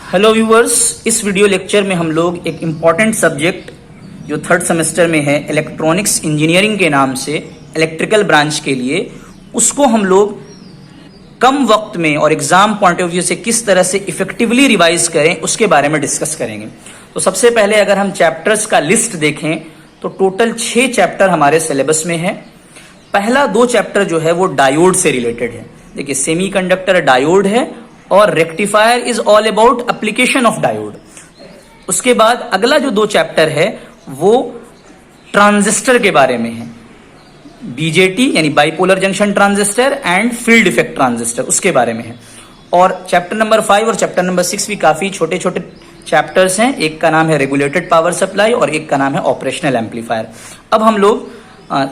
Hello viewers, इस video lecture में हम लोग एक इम्पॉर्टेंट सब्जेक्ट जो थर्ड सेमेस्टर में है इलेक्ट्रॉनिक्स इंजीनियरिंग के नाम से इलेक्ट्रिकल ब्रांच के लिए, उसको हम लोग कम वक्त में और एग्जाम पॉइंट ऑफ व्यू से किस तरह से इफेक्टिवली रिवाइज करें उसके बारे में डिस्कस करेंगे। तो सबसे पहले अगर हम चैप्टर्स का लिस्ट देखें तो टोटल 6 चैप्टर हमारे सिलेबस में है। पहला 2 चैप्टर जो है वो डायोड से रिलेटेड है। देखिए, सेमीकंडक्टर डायोड है और rectifier is all about application of diode. उसके बाद अगला जो 2 चैप्टर है वो ट्रांजिस्टर के बारे में है, बीजेटी यानी bipolar junction transistor and field effect transistor, उसके बारे में है। और चैप्टर नंबर 5 और चैप्टर नंबर 6 भी काफी छोटे छोटे चैप्टर्स हैं। एक का नाम है रेगुलेटेड पावर सप्लाई और एक का नाम है ऑपरेशनल एम्पलीफायर। अब हम लोग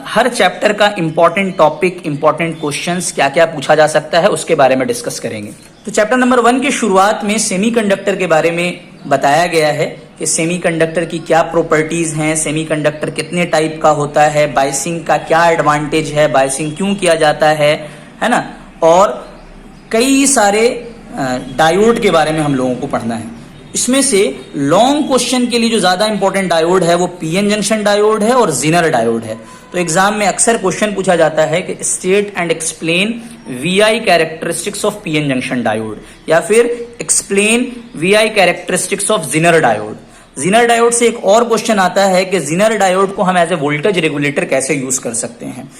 हर चैप्टर का इंपॉर्टेंट टॉपिक, इंपॉर्टेंट क्वेश्चंस क्या क्या पूछा जा सकता है उसके बारे में डिस्कस करेंगे। तो चैप्टर नंबर 1 के शुरुआत में सेमीकंडक्टर के बारे में बताया गया है कि सेमीकंडक्टर की क्या प्रॉपर्टीज हैं, सेमीकंडक्टर कितने टाइप का होता है, बायसिंग का क्या एडवांटेज है, बायसिंग क्यों किया जाता है ना। और कई सारे डायोड के बारे में हम लोगों को पढ़ना है। इसमें से लॉन्ग क्वेश्चन के लिए जो ज्यादा इंपॉर्टेंट डायोड है वो पीएन जंक्शन डायोड है और जीनर डायोड है। तो एग्जाम में अक्सर क्वेश्चन पूछा जाता है कि state and explain VI characteristics of PN junction diode या फिर explain VI characteristics of Zener diode. Zener diode से एक और क्वेश्चन आता है कि जीनर डायोड को हम एज ए वोल्टेज रेगुलेटर कैसे यूज कर सकते हैं।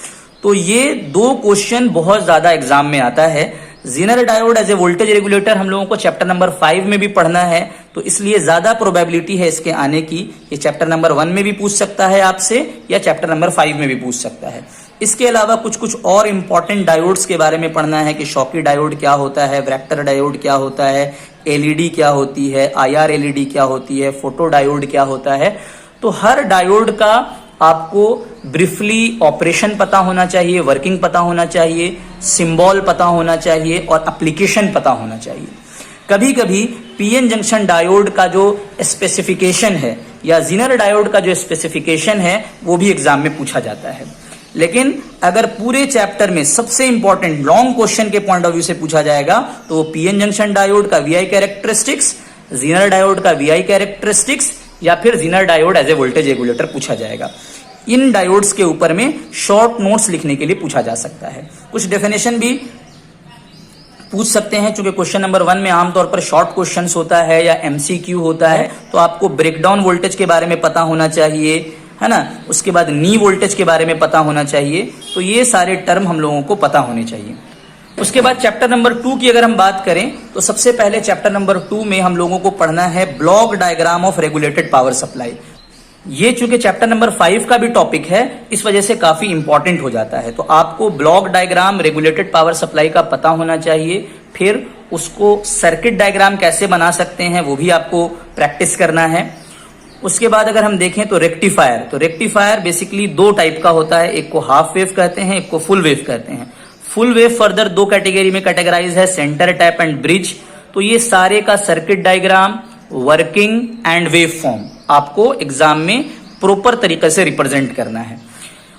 तो ये 2 क्वेश्चन बहुत ज्यादा एग्जाम में आता है। Zener diode as a voltage regulator हम लोगों को चैप्टर नंबर 5 में भी पढ़ना है, तो इसलिए ज्यादा प्रोबेबिलिटी है इसके आने की। ये चैप्टर नंबर 1 में भी पूछ सकता है आपसे या चैप्टर नंबर 5 में भी पूछ सकता है। इसके अलावा कुछ कुछ और इंपॉर्टेंट डायोड्स के बारे में पढ़ना है कि शॉकी डायोड क्या होता है, वैक्टर डायोड क्या होता है, एलईडी क्या होती है, आईआर एलईडी क्या होती है, फोटो डायोड क्या होता है। तो हर डायोड का आपको ब्रीफली ऑपरेशन पता होना चाहिए, वर्किंग पता होना चाहिए, सिंबल पता होना चाहिए और एप्लीकेशन पता होना चाहिए। कभी कभी पीएन जंक्शन डायोड का जो स्पेसिफिकेशन है या जीनर डायोड का जो स्पेसिफिकेशन है वो भी एग्जाम में पूछा जाता है। लेकिन अगर पूरे चैप्टर में सबसे इंपॉर्टेंट लॉन्ग क्वेश्चन के पॉइंट ऑफ व्यू से पूछा जाएगा तो पीएन जंक्शन डायोड का वीआई कैरेक्टरिस्टिक्स, जीनर डायोड का वीआई कैरेक्टरिस्टिक्स या फिर Zener diode as a voltage regulator पूछा जाएगा। इन डायोड्स के ऊपर में शॉर्ट नोट्स लिखने के लिए पूछा जा सकता है। कुछ डेफिनेशन भी पूछ सकते हैं, क्योंकि क्वेश्चन नंबर 1 में आमतौर पर शॉर्ट क्वेश्चंस होता है या एमसीक्यू होता है, तो आपको ब्रेकडाउन वोल्टेज के बारे में पता होना चाहिए, है ना। उसके बाद नी वोल्टेज के बारे में पता होना चाहिए। तो ये सारे टर्म हम लोगों को पता होने चाहिए। उसके बाद चैप्टर नंबर 2 की अगर हम बात करें तो सबसे पहले चैप्टर नंबर 2 में हम लोगों को पढ़ना है block diagram of regulated power supply. ये चूंकि चैप्टर नंबर 5 का भी टॉपिक है, इस वजह से काफी इंपॉर्टेंट हो जाता है। तो आपको block diagram regulated power supply का पता होना चाहिए। फिर उसको सर्किट डायग्राम कैसे बना सकते हैं वो भी आपको प्रैक्टिस करना है। उसके बाद अगर हम देखें तो रेक्टिफायर बेसिकली 2 टाइप का होता है, एक को हाफ वेव कहते हैं, एक को फुल वेव कहते हैं। फुल वेव फर्दर 2 कैटेगरी में कैटेगराइज है, सेंटर टैप एंड ब्रिज। तो ये सारे का circuit diagram, working and wave form आपको एग्जाम में प्रॉपर तरीके से रिप्रेजेंट करना है।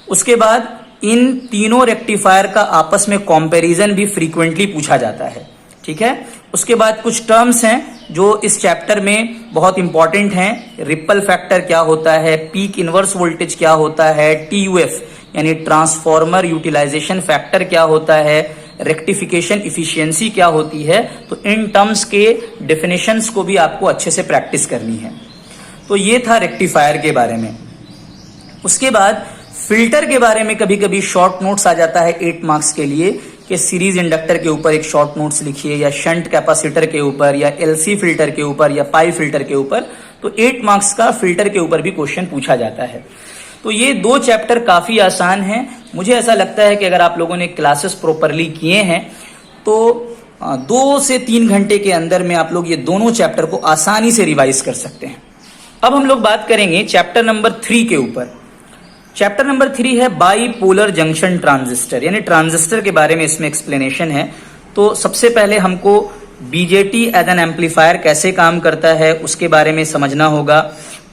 उसके बाद इन तीनों रेक्टिफायर का आपस में कंपैरिजन भी फ्रीक्वेंटली पूछा जाता है, ठीक है। उसके बाद कुछ टर्म्स हैं जो इस चैप्टर में बहुत इंपॉर्टेंट हैं। रिपल फैक्टर क्या होता है, पीक इनवर्स वोल्टेज क्या होता है, टीयूएफ यानी ट्रांसफॉर्मर यूटिलाइजेशन फैक्टर क्या होता है, रेक्टिफिकेशन इफिशियंसी क्या होती है। तो इन टर्म्स के डेफिनेशंस को भी आपको अच्छे से प्रैक्टिस करनी है। तो ये था रेक्टिफायर के बारे में। उसके बाद फिल्टर के बारे में कभी कभी शॉर्ट नोट्स आ जाता है 8 मार्क्स के लिए कि सीरीज इंडक्टर के ऊपर एक शॉर्ट नोट्स लिखिए या शंट कैपेसिटर के ऊपर या एलसी फिल्टर के ऊपर या पाई फिल्टर के ऊपर। तो 8 मार्क्स का फिल्टर के ऊपर भी क्वेश्चन पूछा जाता है। तो ये 2 चैप्टर काफी आसान हैं। मुझे ऐसा लगता है कि अगर आप लोगों ने क्लासेस प्रॉपरली किए हैं तो 2 से 3 घंटे के अंदर में आप लोग ये दोनों चैप्टर को आसानी से रिवाइज कर सकते हैं। अब हम लोग बात करेंगे चैप्टर नंबर 3 के ऊपर। चैप्टर नंबर 3 है बाइपोलर जंक्शन ट्रांजिस्टर, यानी ट्रांजिस्टर के बारे में इसमें एक्सप्लेनेशन है। तो सबसे पहले हमको बीजेटी एज एन एम्पलीफायर कैसे काम करता है उसके बारे में समझना होगा।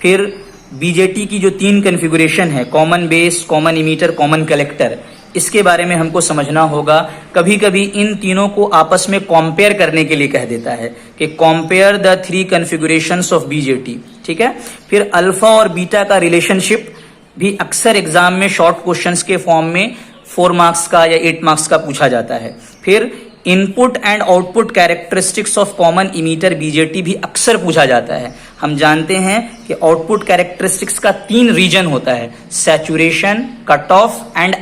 फिर बीजेटी की जो 3 कॉन्फ़िगरेशन है, common base, common emitter, common collector, इसके बारे में हमको समझना होगा। कभी कभी इन तीनों को आपस में कंपेयर करने के लिए कह देता है कि compare the 3 configurations of BJT, ठीक है। फिर अल्फा और बीटा का रिलेशनशिप भी अक्सर एग्जाम में शॉर्ट क्वेश्चंस के फॉर्म में 4 मार्क्स का या 8 मार्क्स का पूछा जाता है। फिर input and output characteristics of common emitter BJT भी अक्सर पूछा जाता है। हम जानते हैं कि आउटपुट कैरेक्टरिस्टिक्स का 3 रीजन होता है, saturation, cut off and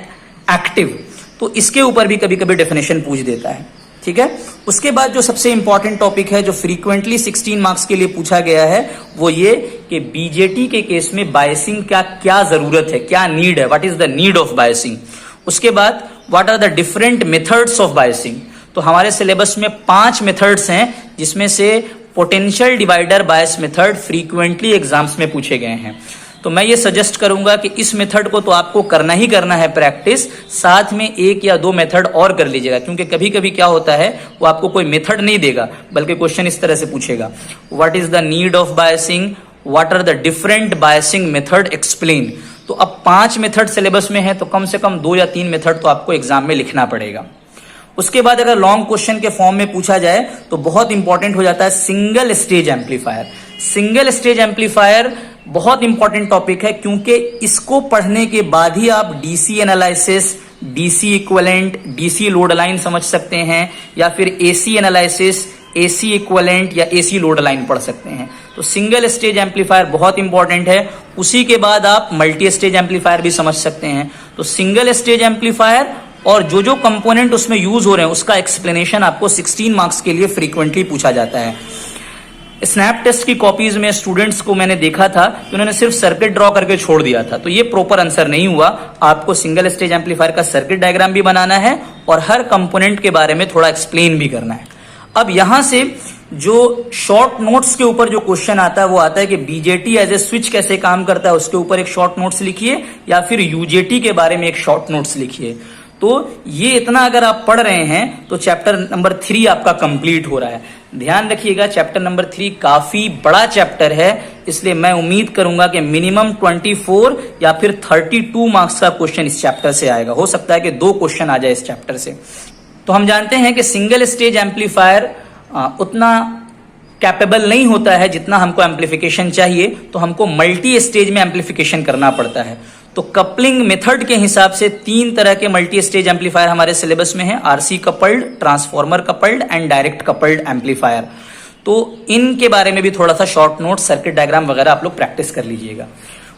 active. तो इसके ऊपर भी कभी कभी डेफिनेशन पूछ देता है, ठीक है। उसके बाद जो सबसे इंपॉर्टेंट टॉपिक है जो फ्रीक्वेंटली 16 मार्क्स के लिए पूछा गया है वो ये कि बीजेटी के केस में बायसिंग का क्या जरूरत है, क्या नीड है, what is the need of biasing. उसके बाद what are the different methods of biasing. तो हमारे सिलेबस में 5 मेथड्स हैं जिसमें से potential divider bias method frequently exams में पूछे गए हैं। तो मैं ये सजेस्ट करूंगा कि इस मेथड को तो आपको करना ही करना है प्रैक्टिस, साथ में 1 या 2 मेथड और कर लीजिएगा, क्योंकि कभी कभी क्या होता है वो आपको कोई मेथड नहीं देगा बल्कि क्वेश्चन इस तरह से पूछेगा, what is the need of biasing, what are the different biasing method explain. तो अब 5 मेथड सिलेबस में है तो कम से कम 2 या 3 मेथड तो आपको एग्जाम में लिखना पड़ेगा। उसके बाद अगर लॉन्ग क्वेश्चन के फॉर्म में पूछा जाए तो बहुत इंपॉर्टेंट हो जाता है single stage amplifier. Single stage amplifier बहुत इंपॉर्टेंट टॉपिक है क्योंकि इसको पढ़ने के बाद ही आप DC analysis, DC equivalent, DC load line समझ सकते हैं, या फिर एसी एनालिसिस, एसी इक्विवेलेंट या एसी लोड लाइन पढ़ सकते हैं। तो सिंगल स्टेज एम्पलीफायर बहुत इंपॉर्टेंट है। उसी के बाद आप मल्टी स्टेज एम्पलीफायर भी समझ सकते हैं। तो सिंगल स्टेज एम्पलीफायर और जो कंपोनेंट उसमें यूज हो रहे हैं उसका एक्सप्लेनेशन आपको 16 मार्क्स के लिए फ्रीक्वेंटली पूछा जाता है। स्नैप टेस्ट की कॉपीज में स्टूडेंट्स को मैंने देखा था कि उन्होंने सिर्फ सर्किट ड्रॉ करके छोड़ दिया था, तो ये प्रॉपर आंसर नहीं हुआ। आपको सिंगल स्टेज एम्पलीफायर का सर्किट डायग्राम भी बनाना है और हर कंपोनेंट के बारे में थोड़ा एक्सप्लेन भी करना है। अब यहां से जो शॉर्ट नोट्स के ऊपर जो क्वेश्चन आता है वो आता है कि बीजेटी एज ए स्विच कैसे काम करता है, उसके ऊपर एक शॉर्ट नोट्स लिखिए, या फिर यूजेटी के बारे में एक शॉर्ट नोट्स लिखिए। तो ये इतना अगर आप पढ़ रहे हैं तो चैप्टर नंबर 3 आपका कंप्लीट हो रहा है। ध्यान रखिएगा चैप्टर नंबर 3 काफी बड़ा चैप्टर है, इसलिए मैं उम्मीद करूंगा कि मिनिमम 24 या फिर 32 मार्क्स का क्वेश्चन इस चैप्टर से आएगा। हो सकता है कि 2 क्वेश्चन आ जाए इस चैप्टर से। तो हम जानते हैं कि सिंगल स्टेज एम्पलीफायर उतना कैपेबल नहीं होता है जितना हमको एम्पलीफिकेशन चाहिए, तो हमको मल्टी स्टेज में एम्पलीफिकेशन करना पड़ता है। तो कपलिंग मेथड के हिसाब से 3 तरह के मल्टी स्टेज एम्पलीफायर हमारे सिलेबस में है, RC coupled, transformer coupled and direct coupled amplifier. तो इनके बारे में भी थोड़ा सा शॉर्ट नोट, सर्किट डायग्राम वगैरह आप लोग प्रैक्टिस कर लीजिएगा।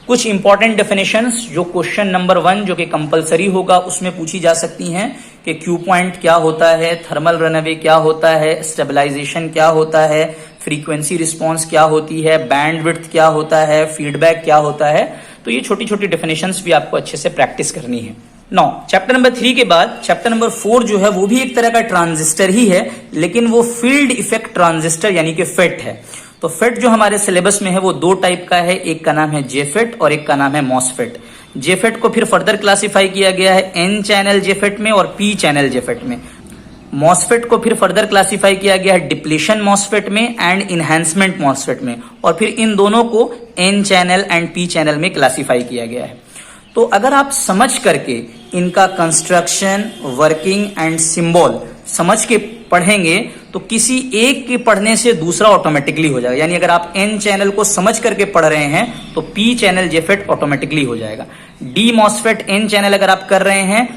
कुछ इंपॉर्टेंट डेफिनेशंस जो क्वेश्चन नंबर 1 जो कि कंपलसरी होगा उसमें पूछी जा सकती हैं कि क्यू पॉइंट क्या होता है, थर्मल रनअवे क्या होता है, स्टेबलाइजेशन क्या होता है, फ्रीक्वेंसी रिस्पॉन्स क्या होती है, बैंडविड्थ क्या होता है, फीडबैक क्या होता है। तो ये छोटी छोटी डेफिनेशंस भी आपको अच्छे से प्रैक्टिस करनी है। नौ चैप्टर नंबर 3 के बाद चैप्टर नंबर 4 जो है वो भी एक तरह का ट्रांजिस्टर ही है, लेकिन वो फील्ड इफेक्ट ट्रांजिस्टर यानी कि फेट है। तो फेट जो हमारे सिलेबस में है वो 2 टाइप का है, एक का नाम है जेफेट और एक का नाम है मॉसफेट। जेफेट को फिर फर्दर क्लासिफाई किया गया है एन चैनल जेफेट में और पी चैनल जेफेट में। मॉसफेट को फिर फर्दर क्लासिफाई किया गया है डिप्लीशन मॉसफेट में एंड इनहैंसमेंट मॉसफेट में, और फिर इन दोनों को N channel and P channel में क्लासिफाई किया गया है। तो अगर आप समझ करके इनका कंस्ट्रक्शन, वर्किंग एंड सिंबल समझ के पढ़ेंगे तो किसी एक के पढ़ने से दूसरा ऑटोमेटिकली हो जाएगा। यानी अगर आप एन चैनल को समझ करके पढ़ रहे हैं तो पी चैनल जेफेट ऑटोमेटिकली हो जाएगा। डी मॉसफेट एन चैनल अगर आप कर रहे हैं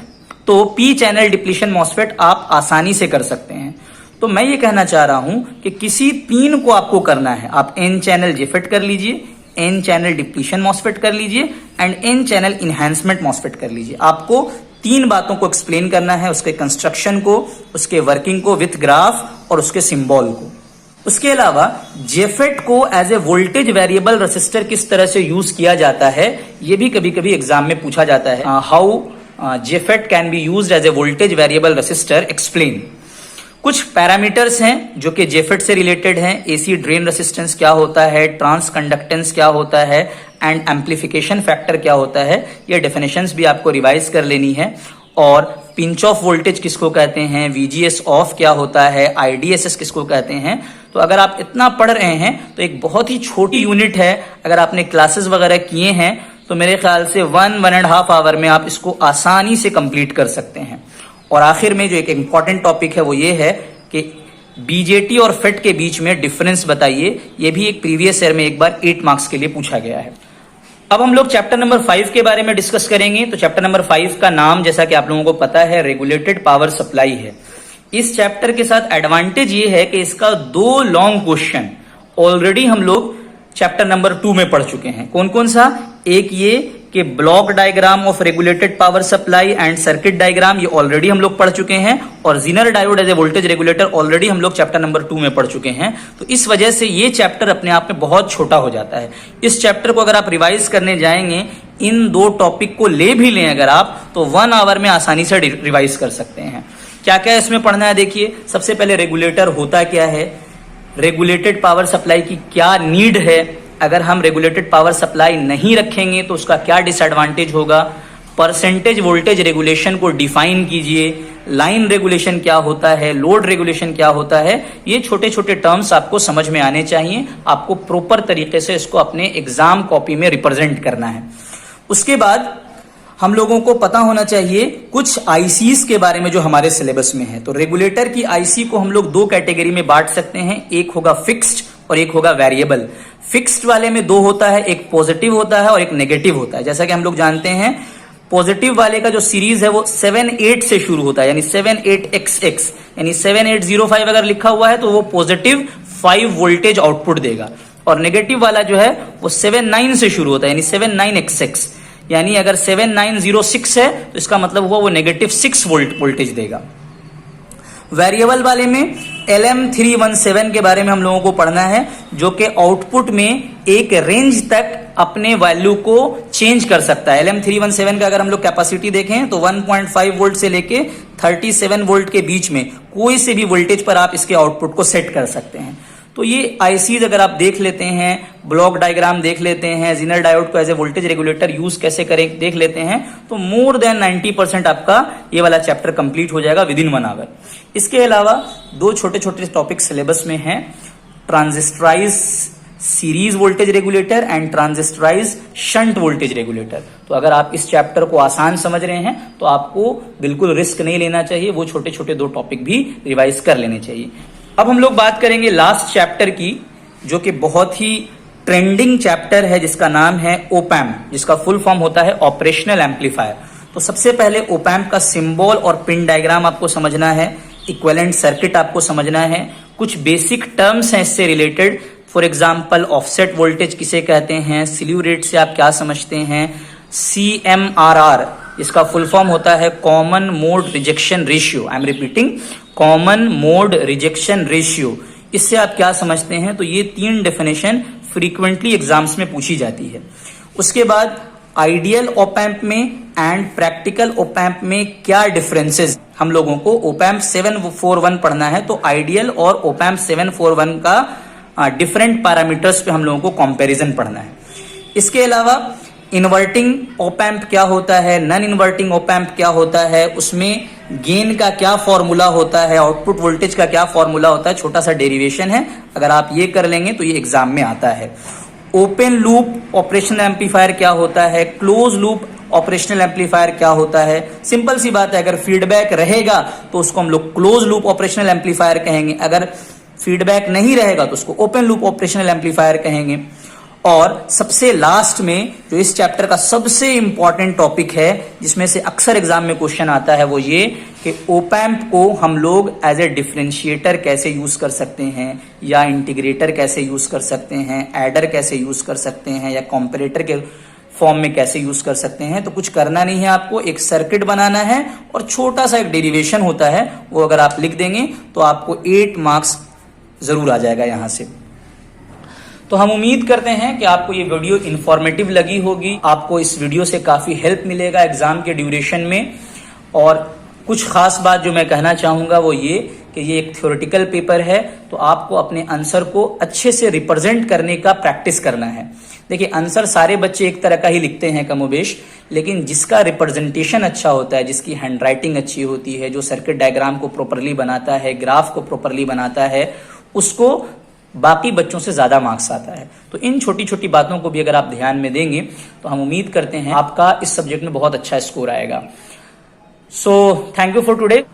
तो पी चैनल डिप्लीशन मॉसफेट आप आसानी से कर सकते हैं। तो मैं ये कहना चाह रहा हूं कि किसी 3 को आपको करना है। आप एन चैनल जेफेट कर लीजिए, एन चैनल डिप्लीशन मॉसफेट कर लीजिए एंड एन चैनल इनहैंसमेंट मॉसफेट कर लीजिए। आपको 3 बातों को एक्सप्लेन करना है, उसके कंस्ट्रक्शन को, उसके वर्किंग को विथ ग्राफ और उसके सिंबल को। उसके अलावा जेफेट को as a voltage variable resistor किस तरह से यूज किया जाता है ये भी कभी कभी एग्जाम में पूछा जाता है। How JFET can be used as a voltage variable resistor, explain. कुछ पैरामीटर्स हैं जो कि जेफेट से रिलेटेड हैं। एसी ड्रेन रेसिस्टेंस क्या होता है, ट्रांस कंडक्टेंस क्या होता है एंड एम्पलीफिकेशन फैक्टर क्या होता है। ये डेफिनेशंस भी आपको रिवाइज कर लेनी है। और पिंच ऑफ वोल्टेज किसको कहते हैं, वीजीएस ऑफ क्या होता है, आईडीएसएस किसको कहते हैं। तो अगर आप इतना पढ़ रहे हैं तो एक बहुत ही छोटी यूनिट है, अगर आपने क्लासेस वगैरह किए हैं तो मेरे ख्याल से 1.5 आवर में आप इसको आसानी से कंप्लीट कर सकते हैं। और आखिर में जो एक इम्पॉर्टेंट टॉपिक है वो ये है कि बीजेटी और फेट के बीच में डिफरेंस बताइए। ये भी एक प्रीवियस ईयर में एक बार 8 मार्क्स के लिए पूछा गया है। अब हम लोग चैप्टर नंबर 5 के बारे में डिस्कस करेंगे। तो चैप्टर नंबर 5 का नाम जैसा कि आप लोगों को पता है रेगुलेटेड पावर सप्लाई है। इस चैप्टर के साथ एडवांटेज ये है कि इसका 2 लॉन्ग क्वेश्चन ऑलरेडी हम लोग चैप्टर नंबर 2 में पढ़ चुके हैं। कौन कौन सा? एक ये कि block diagram of regulated power supply and circuit diagram, ये ऑलरेडी हम लोग पढ़ चुके हैं। और Zener diode as a voltage regulator already हम लोग चैप्टर नंबर 2 में पढ़ चुके हैं। तो इस वजह से ये चैप्टर अपने आप में बहुत छोटा हो जाता है। इस चैप्टर को अगर आप रिवाइज करने जाएंगे, इन 2 टॉपिक को ले भी लें अगर आप, तो 1 आवर में आसानी से रिवाइज कर सकते हैं। क्या क्या इसमें पढ़ना है देखिए। सबसे पहले रेगुलेटर होता क्या है, रेगुलेटेड पावर सप्लाई की क्या नीड है, अगर हम रेगुलेटेड पावर सप्लाई नहीं रखेंगे तो उसका क्या डिसएडवांटेज होगा, परसेंटेज वोल्टेज रेगुलेशन को डिफाइन कीजिए, लाइन रेगुलेशन क्या होता है, लोड रेगुलेशन क्या होता है। ये छोटे छोटे टर्म्स आपको समझ में आने चाहिए। आपको प्रॉपर तरीके से इसको अपने एग्जाम कॉपी में रिप्रेजेंट करना है। उसके बाद हम लोगों को पता होना चाहिए कुछ आईसीज के बारे में जो हमारे सिलेबस में है। तो रेगुलेटर की आईसी को हम लोग 2 कैटेगरी में बांट सकते हैं, एक होगा फिक्स्ड और एक होगा वेरिएबल। फिक्स्ड वाले में 2 होता है, एक पॉजिटिव होता है और एक नेगेटिव होता है। जैसा कि हम लोग जानते हैं पॉजिटिव वाले का जो सीरीज है वो 7-8 से शुरू होता है, यानी 78XX, यानी 7805 अगर लिखा हुआ है तो वो पॉजिटिव 5 वोल्टेज आउटपुट देगा। और नेगेटिव वाला जो है वो 79 से शुरू होता है, यानी 79XX, यानी अगर 7906 है तो इसका मतलब हुआ वो नेगेटिव 6 वोल्टेज देगा। वेरिएबल वाले में LM317 के बारे में हम लोगों को पढ़ना है, जो कि आउटपुट में एक रेंज तक अपने वैल्यू को चेंज कर सकता है। LM317 का अगर हम लोग कैपेसिटी देखें तो 1.5 वोल्ट से लेके 37 वोल्ट के बीच में कोई से भी वोल्टेज पर आप इसके आउटपुट को सेट कर सकते हैं। तो ये आईसीज अगर आप देख लेते हैं, ब्लॉक डायग्राम देख लेते हैं, जीनर डायोड को as a voltage regulator use कैसे करें देख लेते हैं, तो मोर देन 90% आपका ये वाला चैप्टर कंप्लीट हो जाएगा विद इन 1 आवर। इसके अलावा 2 छोटे छोटे टॉपिक सिलेबस में हैं, transistorized series voltage regulator and transistorized shunt voltage regulator. तो अगर आप इस चैप्टर को आसान समझ रहे हैं तो आपको बिल्कुल रिस्क नहीं लेना चाहिए, वो छोटे छोटे 2 टॉपिक भी रिवाइज कर लेने चाहिए। अब हम लोग बात करेंगे लास्ट चैप्टर की, जो कि बहुत ही ट्रेंडिंग चैप्टर है, जिसका नाम है ओपैम्प, जिसका फुल फॉर्म होता है ऑपरेशनल एम्पलीफायर। तो सबसे पहले ओपैम्प का सिंबल और पिन डायग्राम आपको समझना है, इक्विवेलेंट सर्किट आपको समझना है, कुछ बेसिक टर्म्स हैं इससे related. For example offset voltage किसे कहते हैं, स्लीव रेट से आप क्या समझते हैं, CMRR इसका फुल फॉर्म होता है common mode rejection ratio. I am repeating, common mode rejection ratio, इससे आप क्या समझते हैं। तो ये 3 डेफिनेशन फ्रीक्वेंटली एग्जाम्स में पूछी जाती है। उसके बाद आइडियल ओपैम्प में एंड प्रैक्टिकल ओपैम्प में क्या डिफरेंसेस, हम लोगों को ओपैम्प 741 पढ़ना है, तो आइडियल और ओपैम्प 741 का डिफरेंट पैरामीटर्स पे हम लोगों को कंपैरिजन पढ़ना है। इसके अलावा इन्वर्टिंग ओपैम्प क्या होता है, नॉन इन्वर्टिंग ओपैम्प क्या होता है, उसमें गेन का क्या फॉर्मूला होता है, आउटपुट वोल्टेज का क्या फॉर्मूला होता है, छोटा सा डेरिवेशन है, अगर आप ये कर लेंगे तो ये एग्जाम में आता है। ओपन लूप ऑपरेशनल एम्पलीफायर क्या होता है, क्लोज लूप ऑपरेशनल एम्पलीफायर क्या होता है। सिंपल सी बात है, अगर फीडबैक रहेगा तो उसको हम लोग क्लोज लूप ऑपरेशनल एम्पलीफायर कहेंगे, अगर फीडबैक नहीं रहेगा तो उसको ओपन लूप ऑपरेशनल एम्पलीफायर कहेंगे। और सबसे लास्ट में जो इस चैप्टर का सबसे इंपॉर्टेंट टॉपिक है, जिसमें से अक्सर एग्जाम में क्वेश्चन आता है, वो ये कि ओपैम्प को हम लोग एज ए डिफरेंशिएटर कैसे यूज कर सकते हैं, या इंटीग्रेटर कैसे यूज कर सकते हैं, एडर कैसे यूज कर सकते हैं, या कॉम्परेटर के फॉर्म में कैसे यूज कर सकते हैं। तो कुछ करना नहीं है, आपको एक सर्किट बनाना है और छोटा सा एक डेरिवेशन होता है, वो अगर आप लिख देंगे तो आपको 8 मार्क्स जरूर आ जाएगा यहां से। तो हम उम्मीद करते हैं कि आपको ये वीडियो इंफॉर्मेटिव लगी होगी, आपको इस वीडियो से काफी हेल्प मिलेगा एग्जाम के ड्यूरेशन में। और कुछ खास बात जो मैं कहना चाहूंगा वो ये कि ये एक थ्योरेटिकल पेपर है, तो आपको अपने आंसर को अच्छे से रिप्रेजेंट करने का प्रैक्टिस करना है। देखिए, आंसर सारे बच्चे एक तरह का ही लिखते हैं कमोबेश, लेकिन जिसका रिप्रेजेंटेशन अच्छा होता है, जिसकी हैंडराइटिंग अच्छी होती है, जो सर्किट डायग्राम को प्रॉपरली बनाता है, ग्राफ को प्रॉपरली बनाता है, उसको बाकी बच्चों से ज्यादा मार्क्स आता है। तो इन छोटी छोटी बातों को भी अगर आप ध्यान में देंगे तो हम उम्मीद करते हैं आपका इस सब्जेक्ट में बहुत अच्छा स्कोर आएगा। So thank you for today.